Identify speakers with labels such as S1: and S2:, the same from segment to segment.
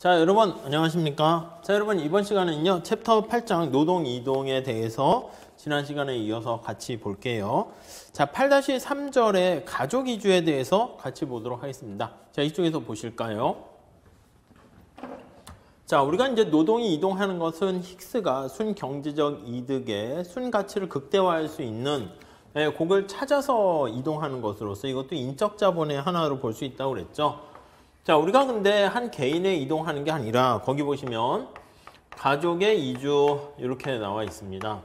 S1: 자, 여러분 안녕하십니까? 자, 여러분 이번 시간은요 챕터 8장 노동 이동에 대해서 지난 시간에 이어서 같이 볼게요. 자, 8-3절의 가족 이주에 대해서 같이 보도록 하겠습니다. 자, 이쪽에서 보실까요? 자, 우리가 이제 노동이 이동하는 것은 힉스가 순경제적 이득의 순가치를 극대화할 수 있는 그걸 찾아서 이동하는 것으로서 이것도 인적 자본의 하나로 볼 수 있다고 그랬죠. 자, 우리가 근데 한 개인의 이동하는 게 아니라 거기 보시면 가족의 이주 이렇게 나와 있습니다.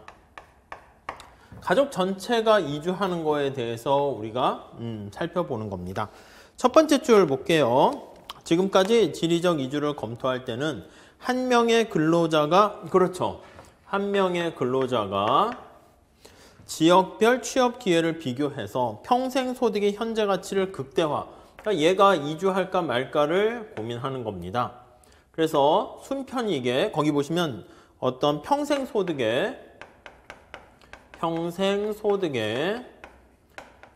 S1: 가족 전체가 이주하는 거에 대해서 우리가 살펴보는 겁니다. 첫 번째 줄 볼게요. 지금까지 지리적 이주를 검토할 때는 한 명의 근로자가 그렇죠. 한 명의 근로자가 지역별 취업 기회를 비교해서 평생 소득의 현재 가치를 극대화. 그러니까 얘가 이주할까 말까를 고민하는 겁니다. 그래서 순편익에 거기 보시면 어떤 평생 소득의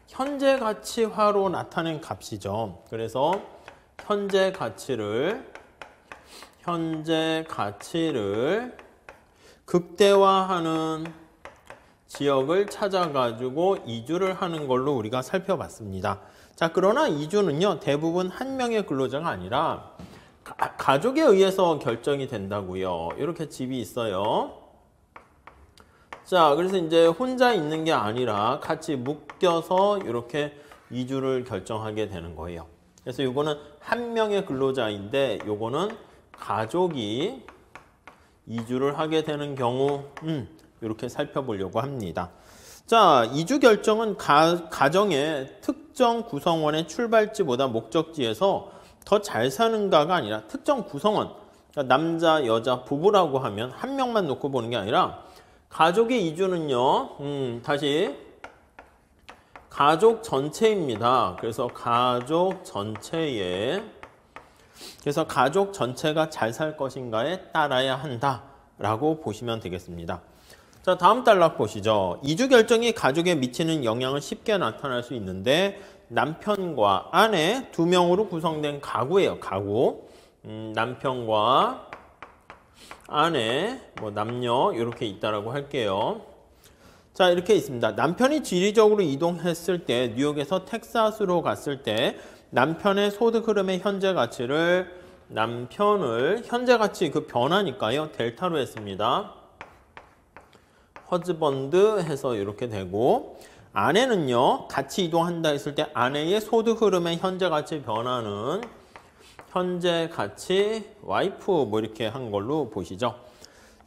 S1: 현재 가치화로 나타낸 값이죠. 그래서 현재 가치를 극대화하는 지역을 찾아가지고 이주를 하는 걸로 우리가 살펴봤습니다. 자, 그러나 이주는요, 대부분 한 명의 근로자가 아니라 가족에 의해서 결정이 된다고요. 이렇게 집이 있어요. 자, 그래서 이제 혼자 있는 게 아니라 같이 묶여서 이렇게 이주를 결정하게 되는 거예요. 그래서 이거는 한 명의 근로자인데 요거는 가족이 이주를 하게 되는 경우 이렇게 살펴보려고 합니다. 자, 이주 결정은 가정의 특정 구성원의 출발지보다 목적지에서 더 잘 사는가가 아니라 특정 구성원, 그러니까 남자, 여자, 부부라고 하면 한 명만 놓고 보는 게 아니라 가족의 이주는요, 다시 가족 전체입니다. 그래서 가족 전체가 잘 살 것인가에 따라야 한다라고 보시면 되겠습니다. 자, 다음 단락 보시죠. 이주 결정이 가족에 미치는 영향을 쉽게 나타날 수 있는데 남편과 아내 두 명으로 구성된 가구예요. 가구. 남편과 아내, 남녀 이렇게 있다라고 할게요. 자, 이렇게 있습니다. 남편이 지리적으로 이동했을 때 뉴욕에서 텍사스로 갔을 때 남편의 소득 흐름의 현재 가치를 현재 가치 그 변화니까요. 델타로 했습니다. 허즈번드 해서 이렇게 되고 아내는요 같이 이동한다 했을 때 아내의 소득 흐름의 현재 가치 변화는 현재 가치 와이프 이렇게 한 걸로 보시죠.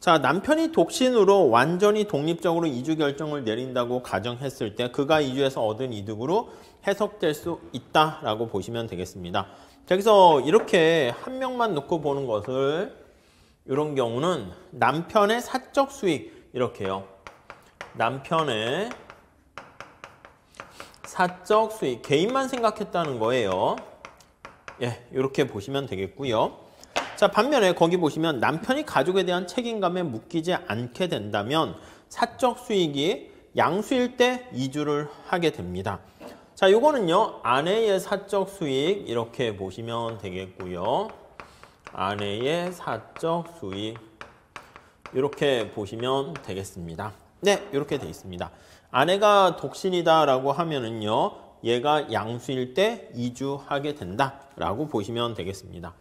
S1: 자, 남편이 독신으로 완전히 독립적으로 이주 결정을 내린다고 가정했을 때 그가 이주해서 얻은 이득으로 해석될 수 있다라고 보시면 되겠습니다. 자, 그래서 이렇게 한 명만 놓고 보는 것을 이런 경우는 남편의 사적 수익 이렇게요. 남편의 사적 수익, 개인만 생각했다는 거예요. 예, 이렇게 보시면 되겠고요. 자, 반면에 거기 보시면 남편이 가족에 대한 책임감에 묶이지 않게 된다면 사적 수익이 양수일 때 이주를 하게 됩니다. 자, 요거는요, 아내의 사적 수익 이렇게 보시면 되겠고요. 아내의 사적 수익 이렇게 보시면 되겠습니다. 네, 이렇게 돼 있습니다. 아내가 독신이다라고 하면은요, 얘가 양수일 때 이주하게 된다라고 보시면 되겠습니다.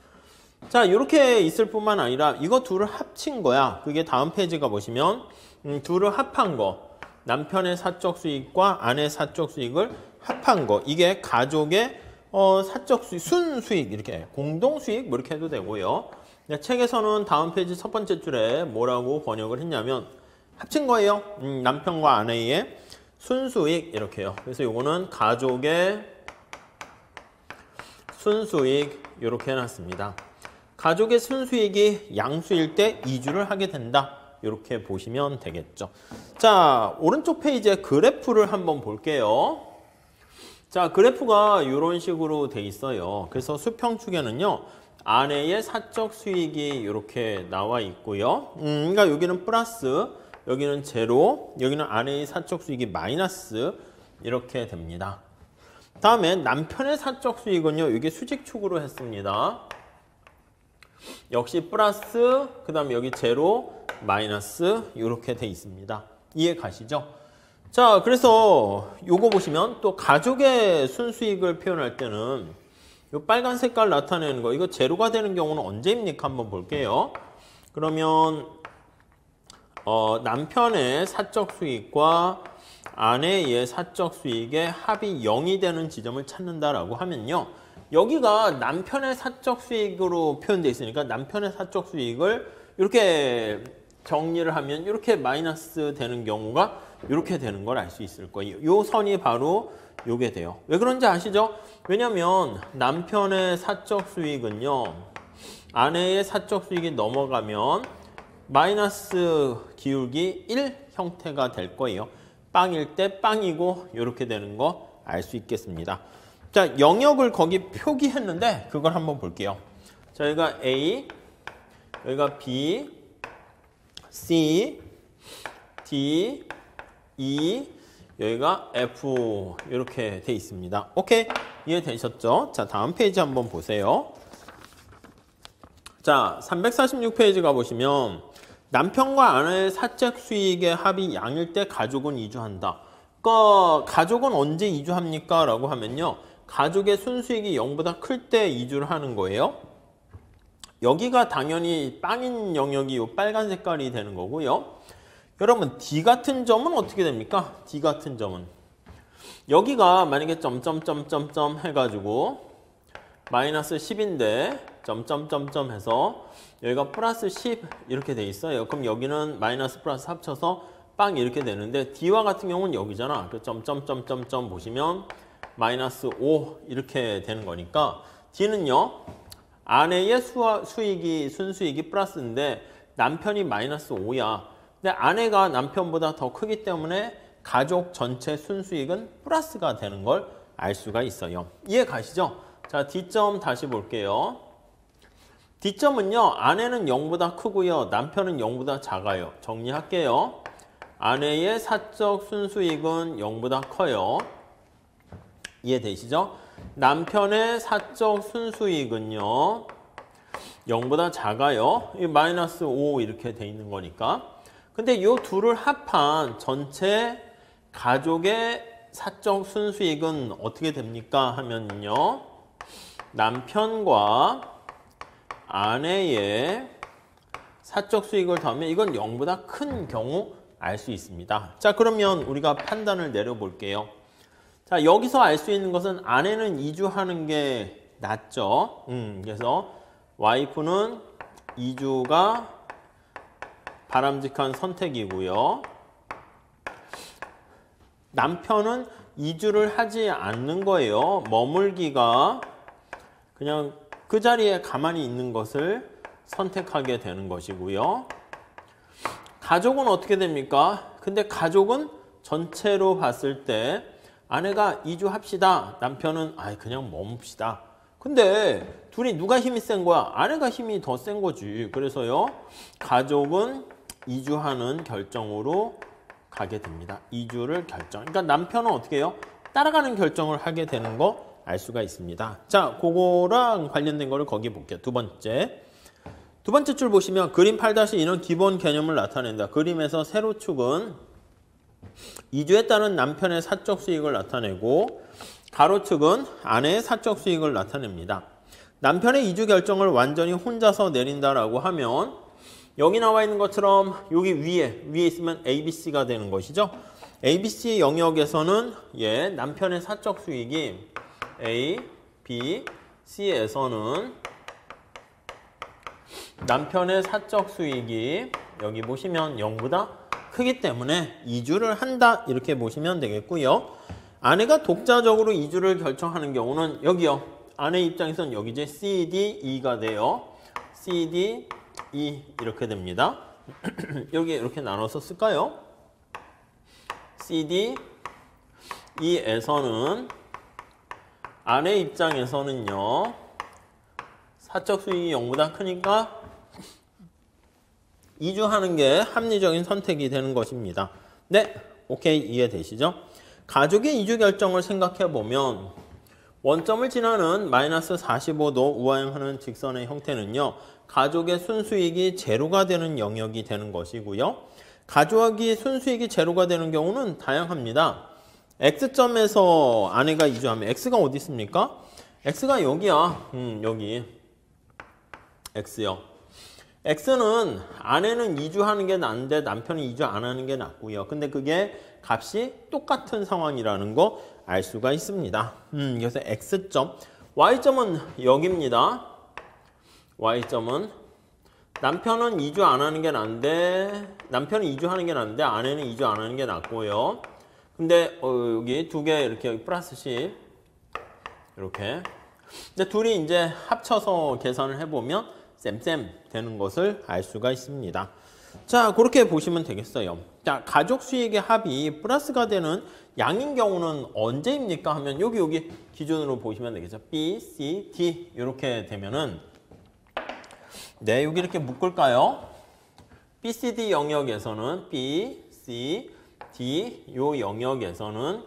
S1: 자, 이렇게 있을 뿐만 아니라 이거 둘을 합친 거야. 그게 다음 페이지가 보시면 둘을 합한 거, 남편의 사적 수익과 아내의 사적 수익을 합한 거, 이게 가족의 사적 수익, 순수익 이렇게 공동 수익 이렇게 해도 되고요. 책에서는 다음 페이지 첫 번째 줄에 뭐라고 번역을 했냐면 합친 거예요. 남편과 아내의 순수익 이렇게요. 그래서 이거는 가족의 순수익 이렇게 해놨습니다. 가족의 순수익이 양수일 때 이주를 하게 된다. 이렇게 보시면 되겠죠. 자, 오른쪽 페이지에 그래프를 한번 볼게요. 자, 그래프가 이런 식으로 돼 있어요. 그래서 수평축에는요. 아내의 사적 수익이 이렇게 나와 있고요. 그러니까 여기는 플러스, 여기는 제로, 여기는 아내의 사적 수익이 마이너스 이렇게 됩니다. 다음에 남편의 사적 수익은요. 이게 수직축으로 했습니다. 역시 플러스, 그 다음에 여기 제로, 마이너스 이렇게 돼 있습니다. 이해 가시죠? 자, 그래서 요거 보시면 또 가족의 순수익을 표현할 때는 요 빨간 색깔 나타내는 거, 이거 제로가 되는 경우는 언제입니까? 한번 볼게요. 그러면 남편의 사적 수익과 아내의 사적 수익의 합이 0이 되는 지점을 찾는다라고 하면요. 여기가 남편의 사적 수익으로 표현되어 있으니까 남편의 사적 수익을 이렇게 정리를 하면 이렇게 마이너스 되는 경우가 이렇게 되는 걸 알 수 있을 거예요. 이 선이 바로 요게 돼요. 왜 그런지 아시죠? 왜냐면 남편의 사적 수익은요. 아내의 사적 수익이 넘어가면 마이너스 기울기 1 형태가 될 거예요. 빵일 때 빵이고 이렇게 되는 거 알 수 있겠습니다. 자, 영역을 거기 표기했는데 그걸 한번 볼게요. 자, 여기가 A, 여기가 B, C, D, E, 여기가 F 이렇게 돼 있습니다. 오케이, 이해되셨죠? 자, 다음 페이지 한번 보세요. 자, 346페이지 가보시면 남편과 아내의 사적 수익의 합이 양일 때 가족은 이주한다. 그러니까 가족은 언제 이주합니까? 라고 하면요. 가족의 순수익이 0보다 클 때 이주를 하는 거예요. 여기가 당연히 빵인 영역이 이 빨간 색깔이 되는 거고요. 여러분 D 같은 점은 어떻게 됩니까? D 같은 점은 여기가 만약에 점점점점점 해가지고 마이너스 10인데 점점점점 해서 여기가 플러스 10 이렇게 돼 있어요. 그럼 여기는 마이너스 플러스 합쳐서 빵 이렇게 되는데 D와 같은 경우는 여기잖아. 그 점점점점점 보시면 마이너스 5 이렇게 되는 거니까 D는요. 아내의 수익이 순수익이 플러스인데 남편이 마이너스 5야. 근데 아내가 남편보다 더 크기 때문에 가족 전체 순수익은 플러스가 되는 걸 알 수가 있어요. 이해 가시죠? 자, D점 다시 볼게요. D점은요. 아내는 0보다 크고요. 남편은 0보다 작아요. 정리할게요. 아내의 사적 순수익은 0보다 커요. 이해되시죠? 남편의 사적 순수익은요. 0보다 작아요. 이 마이너스 5 이렇게 돼 있는 거니까. 근데 이 둘을 합한 전체 가족의 사적 순수익은 어떻게 됩니까? 하면요. 남편과 아내의 사적 수익을 더하면 이건 0보다 큰 경우 알 수 있습니다. 자, 그러면 우리가 판단을 내려볼게요. 자, 여기서 알 수 있는 것은 아내는 이주하는 게 낫죠. 그래서 와이프는 이주가 바람직한 선택이고요. 남편은 이주를 하지 않는 거예요. 머물기가 그냥 그 자리에 가만히 있는 것을 선택하게 되는 것이고요. 가족은 어떻게 됩니까? 근데 가족은 전체로 봤을 때 아내가 이주합시다. 남편은 그냥 머뭅시다. 근데 둘이 누가 힘이 센 거야? 아내가 힘이 더 센 거지. 그래서요. 가족은 이주하는 결정으로 가게 됩니다. 이주를 결정. 그러니까 남편은 어떻게 해요? 따라가는 결정을 하게 되는 거 알 수가 있습니다. 자, 그거랑 관련된 거를 거기 볼게요. 두 번째 줄 보시면 그림 8-2는 기본 개념을 나타낸다. 그림에서 세로축은 이주에 따른 남편의 사적 수익을 나타내고 가로축은 아내의 사적 수익을 나타냅니다. 남편의 이주 결정을 완전히 혼자서 내린다라고 하면 여기 나와 있는 것처럼 여기 위에 있으면 ABC가 되는 것이죠. ABC 영역에서는 남편의 사적 수익이 A, B, C에서는 남편의 사적 수익이 여기 보시면 0보다 크기 때문에 이주를 한다 이렇게 보시면 되겠고요. 아내가 독자적으로 이주를 결정하는 경우는 여기요. 아내 입장에서는 여기지 C, D, E가 돼요. C, D, E 이렇게 됩니다. 여기 이렇게 나눠서 쓸까요? C, D, E에서는 아내 입장에서는요. 사적 수익이 0보다 크니까 이주하는 게 합리적인 선택이 되는 것입니다. 네, 오케이 이해되시죠? 가족의 이주 결정을 생각해 보면 원점을 지나는 마이너스 45도 우하행하는 직선의 형태는요. 가족의 순수익이 제로가 되는 영역이 되는 것이고요. 가족이 순수익이 제로가 되는 경우는 다양합니다. X점에서 아내가 이주하면 X가 어디 있습니까? X가 여기야. 여기. X요. X는 아내는 이주하는 게 나은데 남편이 이주 안 하는 게 낫고요. 근데 그게 값이 똑같은 상황이라는 거 알 수가 있습니다. 그래서 X점. Y점은 여기입니다. Y점은 남편은 이주 안 하는 게 나은데 남편이 이주하는 게 나은데 아내는 이주 안 하는 게 낫고요. 근데 여기 두 개 이렇게 플러스 10 이렇게. 근데 둘이 이제 합쳐서 계산을 해보면 쌤쌤 되는 것을 알 수가 있습니다. 자, 그렇게 보시면 되겠어요. 자, 가족 수익의 합이 플러스가 되는 양인 경우는 언제입니까? 하면 여기 기준으로 보시면 되겠죠. B, C, D 이렇게 되면은 네, 여기 이렇게 묶을까요? B, C, D 영역에서는 B, C, D 요 영역에서는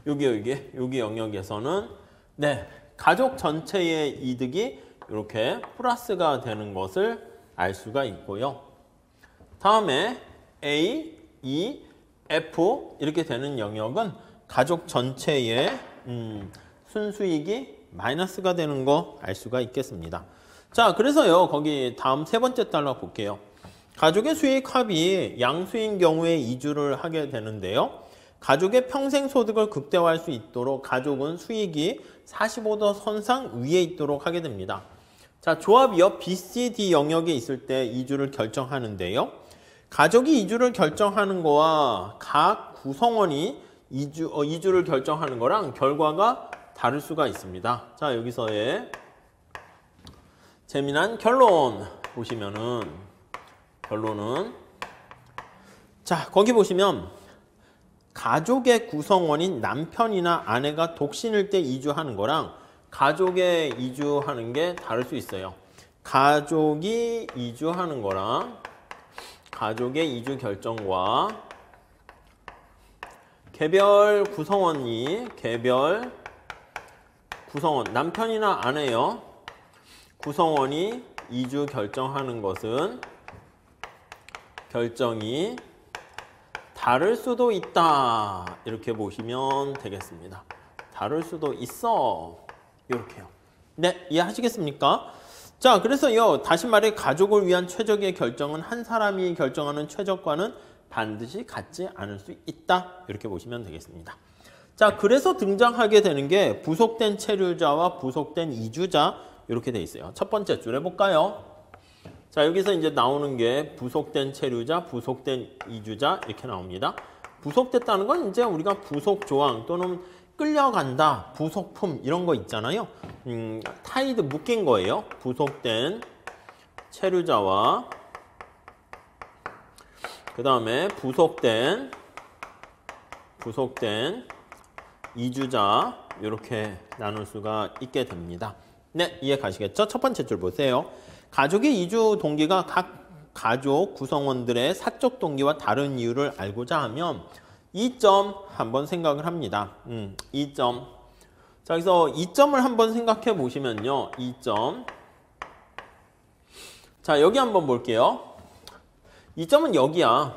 S1: 여기 영역에서는 네, 가족 전체의 이득이 이렇게 플러스가 되는 것을 알 수가 있고요. 다음에 A, E, F 이렇게 되는 영역은 가족 전체의 순수익이 마이너스가 되는 거 알 수가 있겠습니다. 자, 그래서요. 거기 다음 세 번째 달러 볼게요. 가족의 수익 합이 양수인 경우에 이주를 하게 되는데요. 가족의 평생 소득을 극대화할 수 있도록 가족은 수익이 45도 선상 위에 있도록 하게 됩니다. 자, 조합이요. B, C, D 영역에 있을 때 이주를 결정하는데요. 가족이 이주를 결정하는 거와 각 구성원이 이주를 결정하는 거랑 결과가 다를 수가 있습니다. 자, 여기서의 재미난 결론 보시면은 결론은 자, 거기 보시면 가족의 구성원인 남편이나 아내가 독신일 때 이주하는 거랑 가족에 이주하는 게 다를 수 있어요. 가족이 이주하는 거랑 가족의 이주 결정과 개별 구성원 남편이나 아내요. 구성원이 이주 결정하는 것은 결정이 다를 수도 있다. 이렇게 보시면 되겠습니다. 다를 수도 있어. 이렇게요. 네, 이해하시겠습니까? 자, 그래서요. 다시 말해 가족을 위한 최적의 결정은 한 사람이 결정하는 최적과는 반드시 같지 않을 수 있다. 이렇게 보시면 되겠습니다. 자, 그래서 등장하게 되는 게 부속된 체류자와 부속된 이주자 이렇게 돼 있어요. 첫 번째 줄 해볼까요? 자, 여기서 이제 나오는 게 부속된 체류자, 부속된 이주자 이렇게 나옵니다. 부속됐다는 건 이제 우리가 부속 조항 또는 끌려간다, 부속품 이런 거 있잖아요. 타이드 묶인 거예요. 부속된 체류자와 그 다음에 부속된 이주자 이렇게 나눌 수가 있게 됩니다. 네, 이해 가시겠죠? 첫 번째 줄 보세요. 가족의 이주 동기가 각 가족 구성원들의 사적 동기와 다른 이유를 알고자 하면 이 점 한번 생각을 합니다. 이 점. 자, 그래서 이 점을 한번 생각해 보시면요. 이 점. 자, 여기 한번 볼게요. 이 점은 여기야.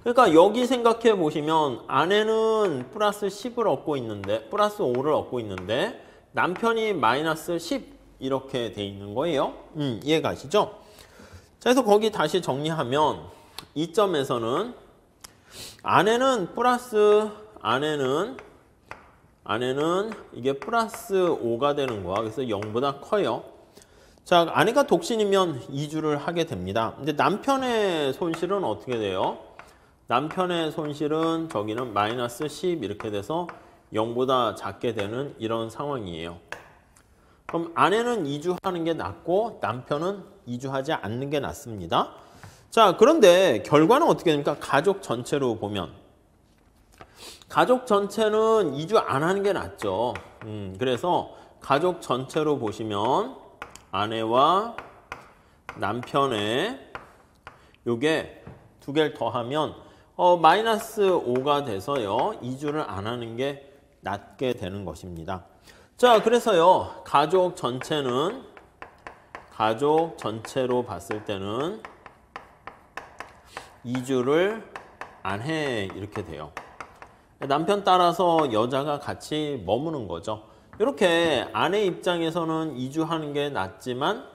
S1: 그러니까 여기 생각해 보시면 아내는 플러스 10을 얻고 있는데, 플러스 5를 얻고 있는데, 남편이 마이너스 10 이렇게 돼 있는 거예요. 이해 가시죠? 자, 그래서 거기 다시 정리하면 이 점에서는 아내는 이게 플러스 5가 되는 거야. 그래서 0보다 커요. 자, 아내가 독신이면 이주를 하게 됩니다. 근데 남편의 손실은 어떻게 돼요? 남편의 손실은 저기는 마이너스 10 이렇게 돼서 0보다 작게 되는 이런 상황이에요. 그럼 아내는 이주하는 게 낫고 남편은 이주하지 않는 게 낫습니다. 자, 그런데 결과는 어떻게 됩니까? 가족 전체로 보면 가족 전체는 이주 안 하는 게 낫죠. 그래서 가족 전체로 보시면 아내와 남편의 요게 두 개를 더하면 마이너스 5가 돼서요. 이주를 안 하는 게 낫게 되는 것입니다. 자, 그래서요. 가족 전체는 가족 전체로 봤을 때는 이주를 안 해 이렇게 돼요. 남편 따라서 여자가 같이 머무는 거죠. 이렇게 아내 입장에서는 이주하는 게 낫지만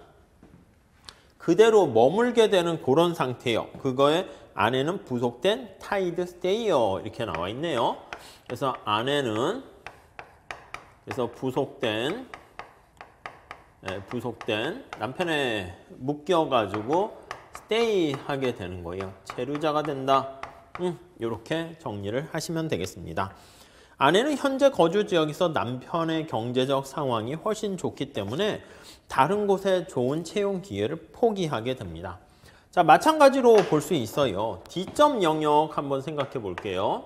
S1: 그대로 머물게 되는 그런 상태예요. 그거에 아내는 부속된 tied stay요 이렇게 나와 있네요. 그래서 아내는 부속된 남편에 묶여가지고 stay 하게 되는 거예요. 체류자가 된다. 이렇게 정리를 하시면 되겠습니다. 아내는 현재 거주 지역에서 남편의 경제적 상황이 훨씬 좋기 때문에 다른 곳에 좋은 채용 기회를 포기하게 됩니다. 자, 마찬가지로 볼 수 있어요. D점 영역 한번 생각해 볼게요.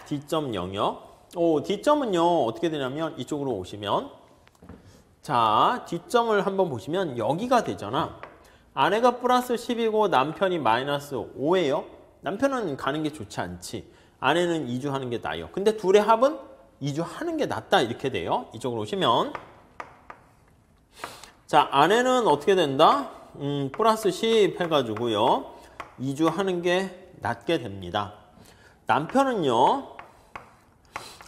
S1: D점 영역. D점은요, 어떻게 되냐면 이쪽으로 오시면 자, D점을 한번 보시면 여기가 되잖아. 아내가 플러스 10이고 남편이 마이너스 5예요. 남편은 가는 게 좋지 않지. 아내는 이주하는 게 나아요. 근데 둘의 합은 이주하는 게 낫다 이렇게 돼요. 이쪽으로 오시면 자, 아내는 어떻게 된다? 플러스 10 해가지고요. 이주하는 게 낫게 됩니다. 남편은요.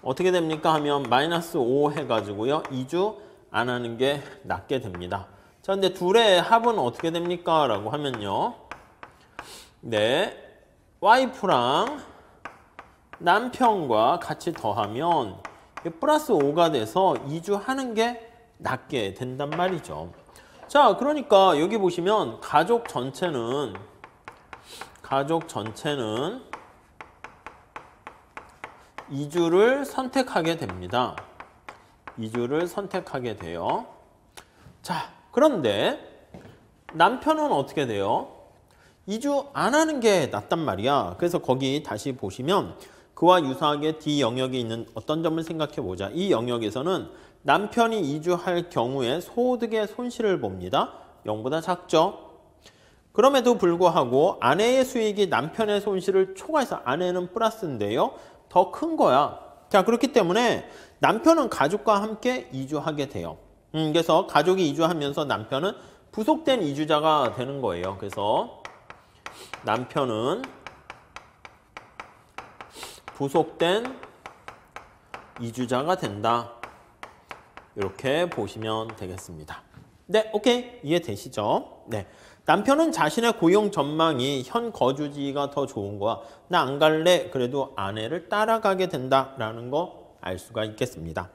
S1: 어떻게 됩니까? 하면 마이너스 5 해가지고요. 이주 안 하는 게 낫게 됩니다. 자, 근데 둘의 합은 어떻게 됩니까? 라고 하면요. 네. 와이프랑 남편과 같이 더하면 플러스 5가 돼서 이주하는 게 낫게 된단 말이죠. 자, 그러니까 여기 보시면 가족 전체는 이주를 선택하게 됩니다. 이주를 선택하게 돼요. 자, 그런데 남편은 어떻게 돼요? 이주 안 하는 게 낫단 말이야. 그래서 거기 다시 보시면 그와 유사하게 D 영역에 있는 어떤 점을 생각해 보자. 이 영역에서는 남편이 이주할 경우에 소득의 손실을 봅니다. 0보다 작죠. 그럼에도 불구하고 아내의 수익이 남편의 손실을 초과해서 아내는 플러스인데요. 더 큰 거야. 자, 그렇기 때문에 남편은 가족과 함께 이주하게 돼요. 그래서 가족이 이주하면서 남편은 부속된 이주자가 되는 거예요. 그래서 남편은 부속된 이주자가 된다. 이렇게 보시면 되겠습니다. 네, 오케이. 이해되시죠? 네. 남편은 자신의 고용 전망이 현 거주지가 더 좋은 거야. 나 안 갈래. 그래도 아내를 따라가게 된다라는 거 알 수가 있겠습니다.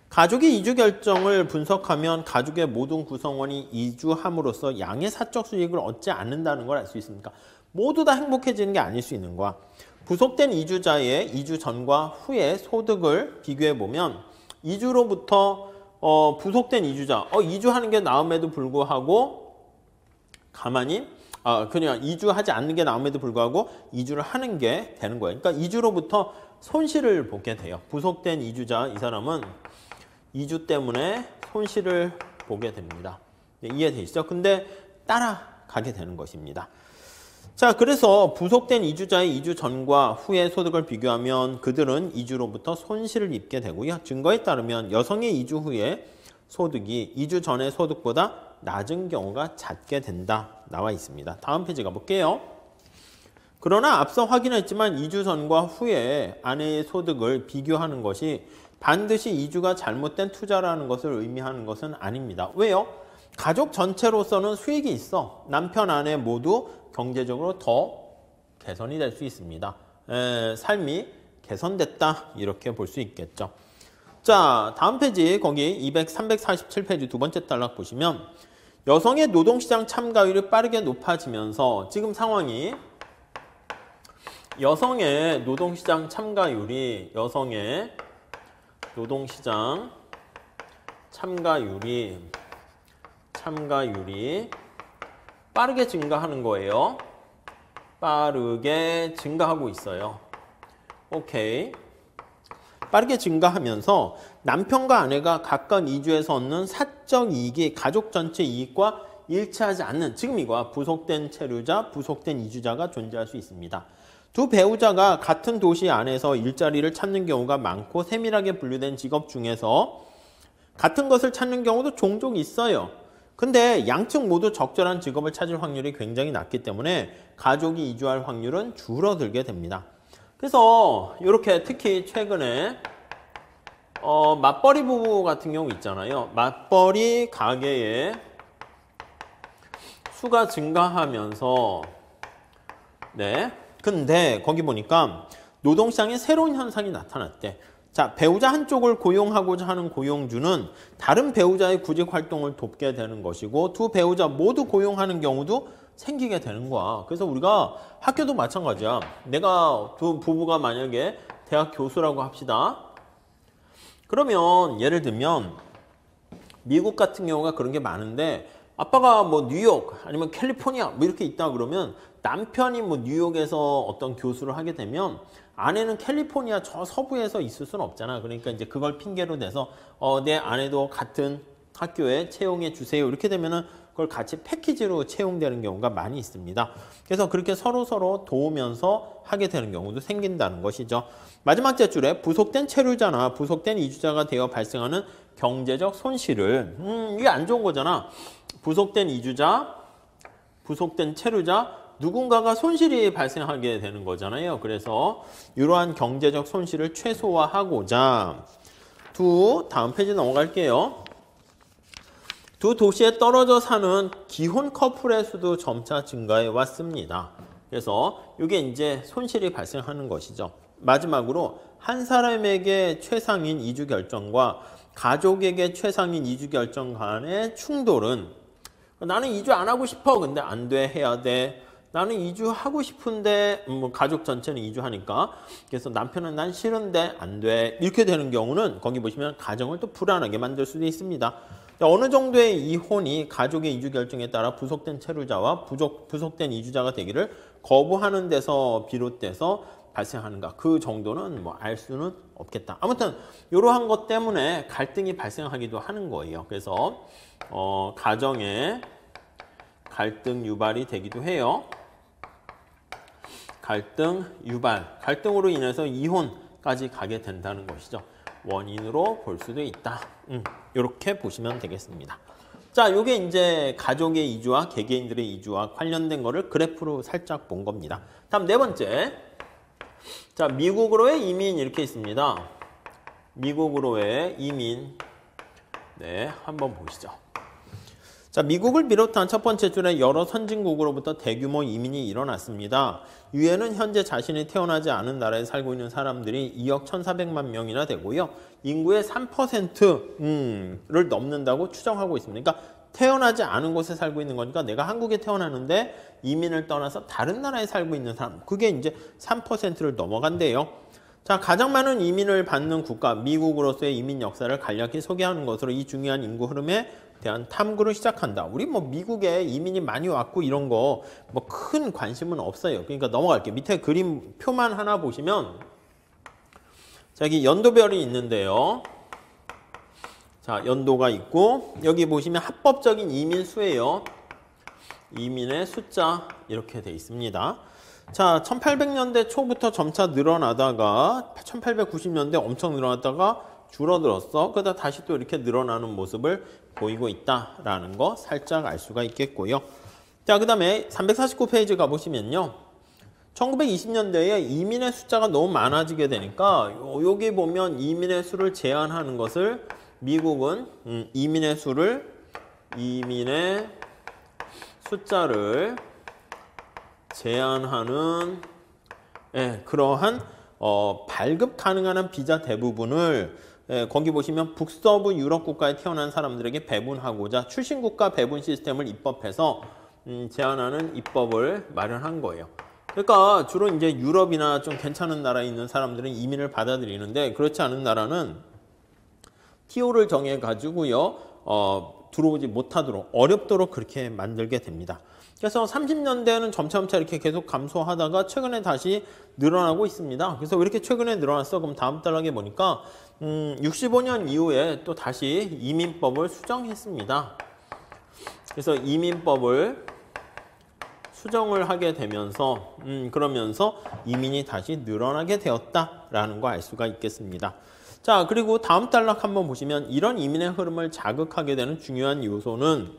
S1: 가족의 이주 결정을 분석하면 가족의 모든 구성원이 이주함으로써 양의 사적 수익을 얻지 않는다는 걸 알 수 있습니다. 모두 다 행복해지는 게 아닐 수 있는 거야. 부속된 이주자의 이주 전과 후의 소득을 비교해 보면 이주로부터 부속된 이주자, 이주하는 게 나음에도 불구하고 가만히 그냥 이주하지 않는 게 나음에도 불구하고 이주를 하는 게 되는 거예요. 그러니까 이주로부터 손실을 보게 돼요. 부속된 이주자, 이 사람은 이주 때문에 손실을 보게 됩니다. 네, 이해되시죠? 근데 따라가게 되는 것입니다. 자, 그래서 부속된 이주자의 이주 전과 후의 소득을 비교하면 그들은 이주로부터 손실을 입게 되고요. 증거에 따르면 여성의 이주 후에 소득이 이주 전의 소득보다 낮은 경우가 잦게 된다 나와 있습니다. 다음 페이지 가볼게요. 그러나 앞서 확인했지만 이주 전과 후에 아내의 소득을 비교하는 것이 반드시 이주가 잘못된 투자라는 것을 의미하는 것은 아닙니다. 왜요? 가족 전체로서는 수익이 있어. 남편, 아내 모두 경제적으로 더 개선이 될 수 있습니다. 삶이 개선됐다 이렇게 볼 수 있겠죠. 자, 다음 페이지 거기 347페이지 두 번째 단락 보시면 여성의 노동시장 참가율이 빠르게 높아지면서 지금 상황이 여성의 노동시장 참가율이 빠르게 증가하는 거예요. 빠르게 증가하고 있어요. 오케이. 빠르게 증가하면서 남편과 아내가 각각 이주해서 얻는 사적 이익이 가족 전체 이익과 일치하지 않는, 지금 이거야. 부속된 체류자, 부속된 이주자가 존재할 수 있습니다. 두 배우자가 같은 도시 안에서 일자리를 찾는 경우가 많고 세밀하게 분류된 직업 중에서 같은 것을 찾는 경우도 종종 있어요. 근데 양측 모두 적절한 직업을 찾을 확률이 굉장히 낮기 때문에 가족이 이주할 확률은 줄어들게 됩니다. 그래서 이렇게 특히 최근에 맞벌이 부부 같은 경우 있잖아요. 맞벌이 가계의 수가 증가하면서 네. 근데 거기 보니까 노동시장에 새로운 현상이 나타났대. 자, 배우자 한쪽을 고용하고자 하는 고용주는 다른 배우자의 구직 활동을 돕게 되는 것이고 두 배우자 모두 고용하는 경우도 생기게 되는 거야. 그래서 우리가 학교도 마찬가지야. 내가 두 부부가 만약에 대학 교수라고 합시다. 그러면 예를 들면 미국 같은 경우가 그런 게 많은데 아빠가 뭐 뉴욕 아니면 캘리포니아 뭐 이렇게 있다 그러면 남편이 뭐 뉴욕에서 어떤 교수를 하게 되면 아내는 캘리포니아 저 서부에서 있을 수는 없잖아. 그러니까 이제 그걸 핑계로 대서 내 아내도 같은 학교에 채용해 주세요. 이렇게 되면은 그걸 같이 패키지로 채용되는 경우가 많이 있습니다. 그래서 그렇게 서로 도우면서 하게 되는 경우도 생긴다는 것이죠. 마지막 째줄에 부속된 체류자나 부속된 이주자가 되어 발생하는 경제적 손실을 이게 안 좋은 거잖아. 부속된 이주자, 부속된 체류자 누군가가 손실이 발생하게 되는 거잖아요. 그래서 이러한 경제적 손실을 최소화하고자 다음 페이지 넘어갈게요. 두 도시에 떨어져 사는 기혼 커플의 수도 점차 증가해 왔습니다. 그래서 이게 이제 손실이 발생하는 것이죠. 마지막으로 한 사람에게 최상인 이주 결정과 가족에게 최상인 이주 결정 간의 충돌은 나는 이주 안 하고 싶어. 근데 안 돼. 해야 돼. 나는 이주하고 싶은데 뭐 가족 전체는 이주하니까 그래서 남편은 난 싫은데 안 돼. 이렇게 되는 경우는 거기 보시면 가정을 또 불안하게 만들 수도 있습니다. 어느 정도의 이혼이 가족의 이주 결정에 따라 부속된 체류자와 부속된 이주자가 되기를 거부하는 데서 비롯돼서 발생하는가 그 정도는 뭐 알 수는 없겠다. 아무튼 이러한 것 때문에 갈등이 발생하기도 하는 거예요. 그래서 가정에 갈등 유발이 되기도 해요. 갈등 유발, 갈등으로 인해서 이혼까지 가게 된다는 것이죠. 원인으로 볼 수도 있다. 이렇게 보시면 되겠습니다. 자, 이게 이제 가족의 이주와 개개인들의 이주와 관련된 거를 그래프로 살짝 본 겁니다. 다음 네 번째. 자, 미국으로의 이민 이렇게 있습니다. 미국으로의 이민. 네, 한번 보시죠. 자, 미국을 비롯한 첫 번째 줄에 여러 선진국으로부터 대규모 이민이 일어났습니다. 유엔은 현재 자신이 태어나지 않은 나라에 살고 있는 사람들이 2억 1,400만 명이나 되고요. 인구의 3%를 넘는다고 추정하고 있습니다. 그러니까 태어나지 않은 곳에 살고 있는 거니까 내가 한국에 태어나는데 이민을 떠나서 다른 나라에 살고 있는 사람, 그게 이제 3%를 넘어간대요. 자, 가장 많은 이민을 받는 국가, 미국으로서의 이민 역사를 간략히 소개하는 것으로 이 중요한 인구 흐름에 대한 탐구를 시작한다. 우리 뭐 미국에 이민이 많이 왔고 이런 거 뭐 큰 관심은 없어요. 그러니까 넘어갈게요. 밑에 그림 표만 하나 보시면 자, 여기 연도별이 있는데요. 자, 연도가 있고 여기 보시면 합법적인 이민 수예요. 이민의 숫자 이렇게 돼 있습니다. 자, 1800년대 초부터 점차 늘어나다가 1890년대 엄청 늘어났다가 줄어들었어. 그러다 다시 또 이렇게 늘어나는 모습을 보이고 있다라는 거 살짝 알 수가 있겠고요. 자, 그 다음에 349페이지 가보시면요. 1920년대에 이민의 숫자가 너무 많아지게 되니까 여기 보면 이민의 수를 제한하는 것을 미국은 이민의 숫자를 제한하는 그러한 발급 가능한 비자 대부분을 거기 보시면 북서부 유럽 국가에 태어난 사람들에게 배분하고자 출신국가 배분 시스템을 입법해서 제한하는 입법을 마련한 거예요. 그러니까 주로 이제 유럽이나 좀 괜찮은 나라에 있는 사람들은 이민을 받아들이는데 그렇지 않은 나라는 TO를 정해 가지고요 들어오지 못하도록 어렵도록 그렇게 만들게 됩니다. 그래서 30년대에는 점차 이렇게 계속 감소하다가 최근에 다시 늘어나고 있습니다. 그래서 왜 이렇게 최근에 늘어났어? 그럼 다음 달락에 보니까 65년 이후에 또 다시 이민법을 수정했습니다. 그래서 이민법을 수정을 하게 되면서 그러면서 이민이 다시 늘어나게 되었다라는 거 알 수가 있겠습니다. 자, 그리고 다음 단락 한번 보시면 이런 이민의 흐름을 자극하게 되는 중요한 요소는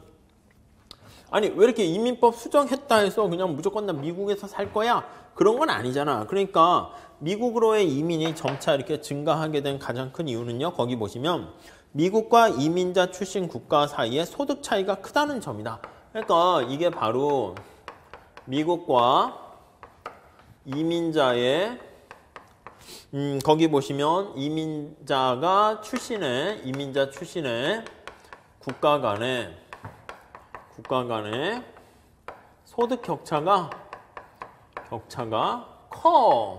S1: 아니 왜 이렇게 이민법 수정했다 해서 그냥 무조건 나 미국에서 살 거야? 그런 건 아니잖아. 그러니까 미국으로의 이민이 점차 이렇게 증가하게 된 가장 큰 이유는요. 거기 보시면 미국과 이민자 출신 국가 사이에 소득 차이가 크다는 점이다. 그러니까 이게 바로 미국과 이민자의 거기 보시면 이민자 출신의 국가 간의 소득 격차가 커.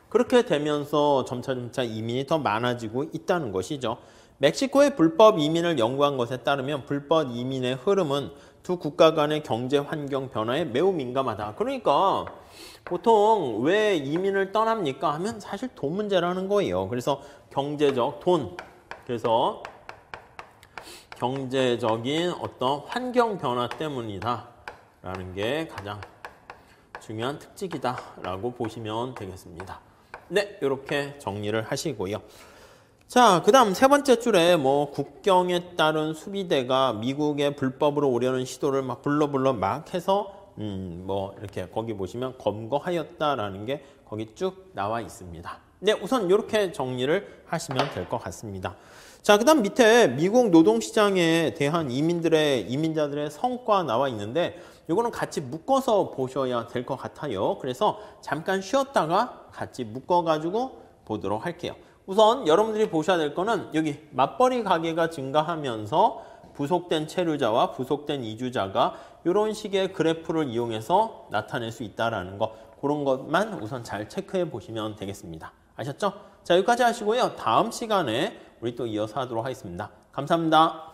S1: 그렇게 되면서 점차 이민이 더 많아지고 있다는 것이죠. 멕시코의 불법 이민을 연구한 것에 따르면 불법 이민의 흐름은 두 국가 간의 경제 환경 변화에 매우 민감하다. 그러니까 보통 왜 이민을 떠납니까 하면 사실 돈 문제라는 거예요. 그래서 그래서 경제적인 어떤 환경 변화 때문이다 라는 게 가장 중요한 특징이다라고 보시면 되겠습니다. 네, 이렇게 정리를 하시고요. 자, 그 다음 세 번째 줄에 국경에 따른 수비대가 미국의 불법으로 오려는 시도를 막 불러 해서 이렇게 거기 보시면 검거하였다라는 게 거기 쭉 나와 있습니다. 네, 우선 이렇게 정리를 하시면 될 것 같습니다. 자, 그 다음 밑에 미국 노동시장에 대한 이민자들의 성과 나와 있는데 이거는 같이 묶어서 보셔야 될 것 같아요. 그래서 잠깐 쉬었다가 같이 묶어가지고 보도록 할게요. 우선 여러분들이 보셔야 될 거는 여기 맞벌이 가계가 증가하면서 부속된 체류자와 부속된 이주자가 이런 식의 그래프를 이용해서 나타낼 수 있다는 거, 그런 것만 우선 잘 체크해 보시면 되겠습니다. 아셨죠? 자, 여기까지 하시고요. 다음 시간에 우리 또 이어서 하도록 하겠습니다. 감사합니다.